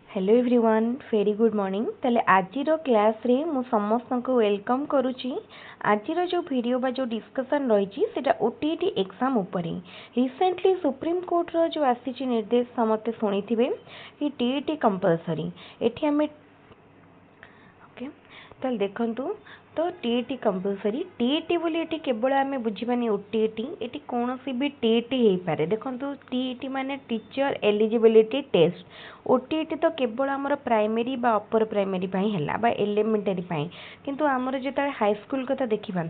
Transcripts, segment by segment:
Hello everyone very good morning ताले आजिरो class रे मु समस्त को वेलकम करुच्ची। आजिरो जो वीडियो बा जो डिस्कशन रही सेटा ओटीईटी एग्जाम उपरे रिसेंटली सुप्रीम कोर्ट रो जो आसी निर्देश समस्त शुणी थे कि टीईटी कंपलसरी एठी हमें ओके ताले देखंतु तो टीईटी कंपलसरी टीईटी बोली एठी केवल आमे बुझिबानी ओटीईटी एठी कोनोसी भी टीईटी हेई पारे। देखंतु टीईटी माने टीचर एलिजिबिलिटी टेस्ट ओटीईटी तो केवल आमर प्राइमरी बा अपर प्राइमरी पाई हैला बा एलिमेंटरी पाई किंतु आमर जेता हाई स्कूल कथा देखिबा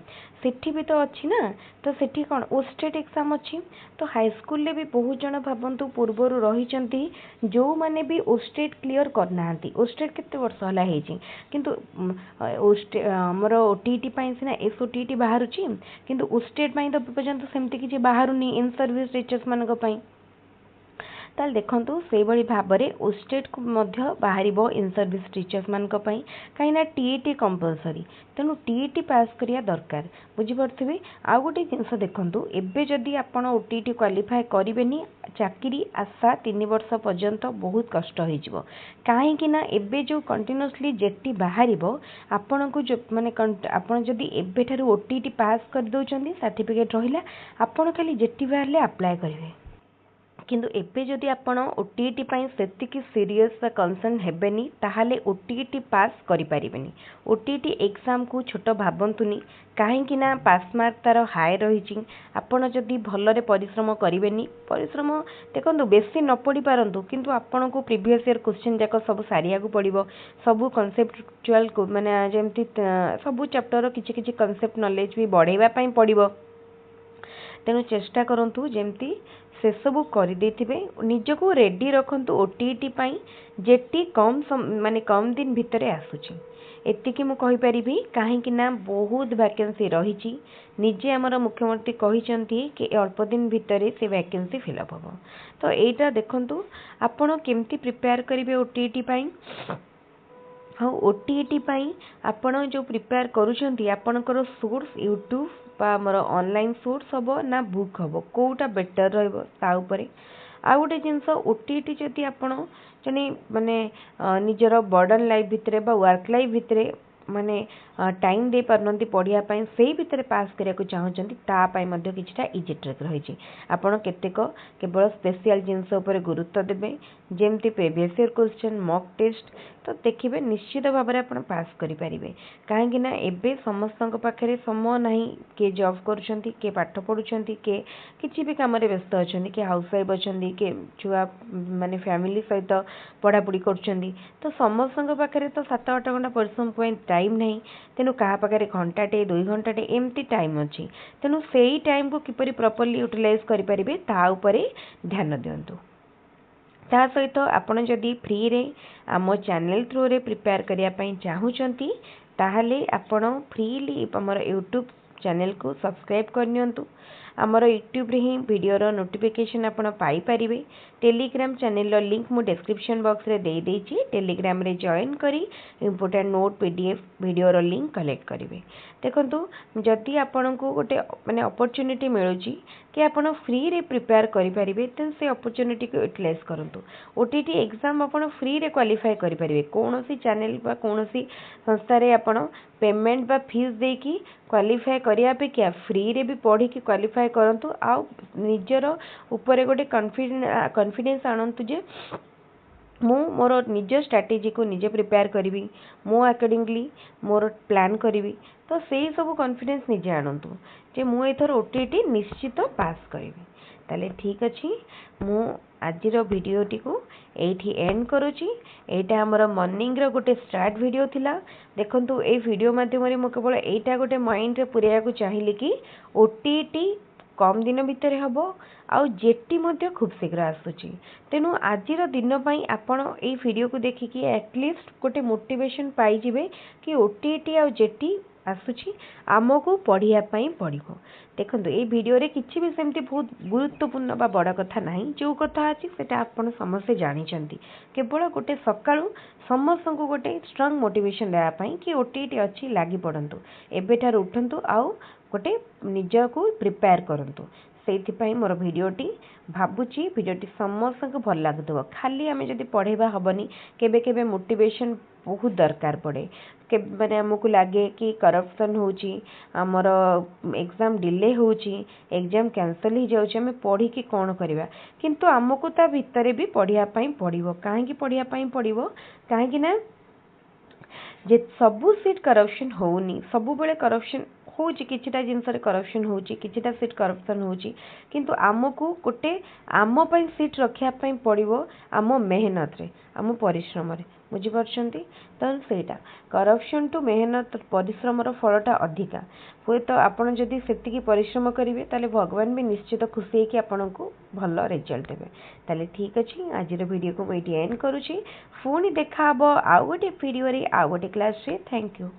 सेठी भी तो अछि ना। तो सेठी कोन ओस्टेट एग्जाम अछि तो हाई स्कूल ले भी बहुत जण भाबंतु पूर्वरु रहिचंती जो माने भी ओस्टेट क्लियर करनांती। ओस्टेट केते वर्ष हला हेजी किंतु ओस्टेट हमर ओटीईटी पाई सिना एसओटीईटी बाहरुची किंतु ओस्टेट पाई तो पर्यंत सेमति किछि बाहरुनी इन सर्विस टीचर्स मानक पाई। ताल देखंतु से बड़ी भाबरे ओस्टेट को मध्य बाहरिबो इन सर्विस टीचर्स मानक पाई काईना टीईटी कंपलसरी तेनु टीईटी पास करिया दरकार बुझी परथिबे। आ गोटे जिंस देखंतु एबे जदी आपण ओटीईटी क्वालिफाई करिवेनी चाकरी आशा 3 वर्ष पर्यंत बहुत कष्ट होई जिवो काहे कि ना एबे जो कंटीन्यूअसली जेटी बाहरिबो आपण को जो माने आपण जदी एबे थारु ओटीईटी पास कर दोचंदी सर्टिफिकेट रहिला आपण खाली जेटी बाहरले अप्लाई करिवे किंतु एबे जदि आपण ओटीईटी पाई सेतिकी सीरियस बा कंसर्न हेबेनी ताहाले ओटीईटी पास करि परिबेनी। ओटीईटी एग्जाम को छोट भाबंतुनी काहे कि ना पास मार्क तार हाई रहिची आपण जदि भलरे परिश्रम करिवेनी परिश्रम देखंतु बेसी न पड़ी पारंतु किंतु आपण को प्रीवियस ईयर क्वेश्चन जाक सब सारिया को पड़िबो सब कॉन्सेप्चुअल को माने जेमति सब चैप्टर किछि किछि कॉन्सेप्ट नॉलेज भी बढ़ाइबा पई पड़िबो। तेनु चेष्टा करंतु जेमति से सबू कर निज को रेडी रखंतु ओटीईटी पाई जेटी कम माने कम दिन भितर आसुची एतिकी मु कहि परिबी काहे कि ना बहुत वैकेंसी रहिची निजे हमर मुख्यमंत्री कहिसंती कि अल्प दिन भितर से वैकेंसी फिलअप हो। तो एटा देखंतु आपण केमती प्रिपेयर करिवे ओटीईटी पाई। हाँ ओटीईटी पाई आपण जो प्रिपेयर करूछंती आपणकर सोर्स यूट्यूब बा हमर ऑनलाइन सोर्स हबो ना बुक हबो कोउटा बेटर रहबो ता उपरे। आ गोटे जिनस ओटीईटी जदि आपण जने माने निजर बर्डन लाइफ भितरे बा वर्क लाइफ भितरे माने टाइम दे परनंती पढ़िया पाई सेही भितरे पास करिया को चाहउचंती ता पाई मध्ये किछटा इजी ट्रिक रहिछि। आपण केतेक केवल स्पेशल जिनस उपरे गुरुत्व देबे जेमति previous year question mock test तो देखिबे निश्चित भाव में आपण पास करि परिबे काहे ना एबे समस्तक पाखरे समय नाही के जॉब करूछंती के पाठ पढुछंती के किछि भी काम रे व्यस्त अछंती के हाउस वाइफ अछंती के छुआ माने फैमिली सहित पढ़ा पढ़ी करूछंती तो समस्तक पाखरे तो 7-8 घंटा परिश्रम पई टाइम नहीं तेनु कहा पाखरे घंटाटे 2 घंटाटे एमती टाइम अछि तेनु सेही टाइम को किपरि प्रॉपर्ली यूटिलाइज करि परिबे ता उपरे ध्यान दियंतु। ता सहित आपण जदि फ्री रे आम चैनल थ्रू रे प्रिपेयर करिया पई चाहूचंती ताहाले आपण फ्रीली हमर यूट्यूब चैनल को सब्सक्राइब करनियंतु। हमर यूट्यूब रे ही वीडियो रो नोटिफिकेशन आपण पाई परिबे। टेलीग्राम चैनल रो लिंक मु डिस्क्रिप्शन बॉक्स रे देई देछि टेलीग्राम रे जॉइन करी इंपोर्टेंट नोट पीडीएफ वीडियो रो लिंक कलेक्ट करिवे। देखंतु जदि आपण को गोटे माने अपॉर्चुनिटी मिलुची कि आपण फ्री रे प्रिपेयर करि परिबे त से अपॉर्चुनिटी को यूटिलाइज करंतु। ओटीटी एग्जाम आपण फ्री रे क्वालिफाई करि परिबे कोनोसी चैनल बा कोनोसी संस्था रे आपण पेमेंट बा फीस देकी क्वालिफाई करिया पे क्या फ्री रे भी पढ़ी की क्वालिफाई करंतु आ निजर ऊपर गोटे कॉन्फिडेंस आणंतु जे मु मोर निज स्ट्रैटेजी को निजे प्रिपेयर करी मो अकॉर्डिंगली मोर प्लान करी तो से सब कॉन्फिडेंस निजे आणंतु जे मु एथर ओटीटी निश्चित पास करी। ताले ठीक अछि मु आजिर वीडियोटी को एठी एंड करूची। एटा हमर मॉर्निंग रो गोटे स्टार्ट वीडियो थिला। देखंतु ए वीडियो माध्यम रे मु केवल एटा गोटे माइंड रे पुरेया को चाहिली कि ओटीटी कम दिन भितर हबो आउ जेटी मध्ये खूब शीघ्र आसुची तेनु आजिर दिन पई आपण ए वीडियो को देखि कि एटलीस्ट गोटे मोटिवेशन पाई जिवे कि ओटीटी आउ जेटी आसुची आमको पढ़िया पई पड़िबो। देखंतु ए वीडियो रे किछि भी सेमती बहुत गुरुत्वपूर्ण बा बड़ कथा नाही जो कथा अछि सेटा आपण समस्त जानि चंती केवल गोटे सकाळू समस्त को गोटे स्ट्रांग मोटिवेशन देया पई कि ओटीटी अछि लागि पड़ंतु एबेठार उठंतु आउ गोटे निज को प्रिपेयर करंतु से मोर भिडटी भावुची भिडटी समस्त को भल लगुव खाली आम जब पढ़ेबा हेनी केबे केबे मोटिवेशन बहुत दरकार पड़े मैंने आमको लगे कि करप्शन होमर एग्जाम डिले होची एग्जाम कैंसल हो जाए पढ़ी कौन करवा किंतु आमको ता भितर भी पढ़ाई पड़ो कहीं पढ़ाई पड़ो कहीं ना जे सबू सीट करप्शन होनी सबु बेले करप्शन होची किछिटा जिनस करप्शन होची किछिटा सीट करप्शन होची किंतु आमको गोटे आम पई सीट रखिया पई पड़िवो आम मेहनत रे आम परिश्रम रे बुझिपारछंती तो सेटा करप्शन टू मेहनत परिश्रम फलटा अधिका हुए तो आपण जदि सेतिकी परिश्रम करेंगे ताले भगवान भी निश्चित खुशी है कि आपण को भल रिजल्ट देवे ताले ठीक अच्छे आज वीडियो को मुझे एंड करुँची पुणी देखा आउ गोटे वीडियो आउ गोटे क्लास रे थैंक यू।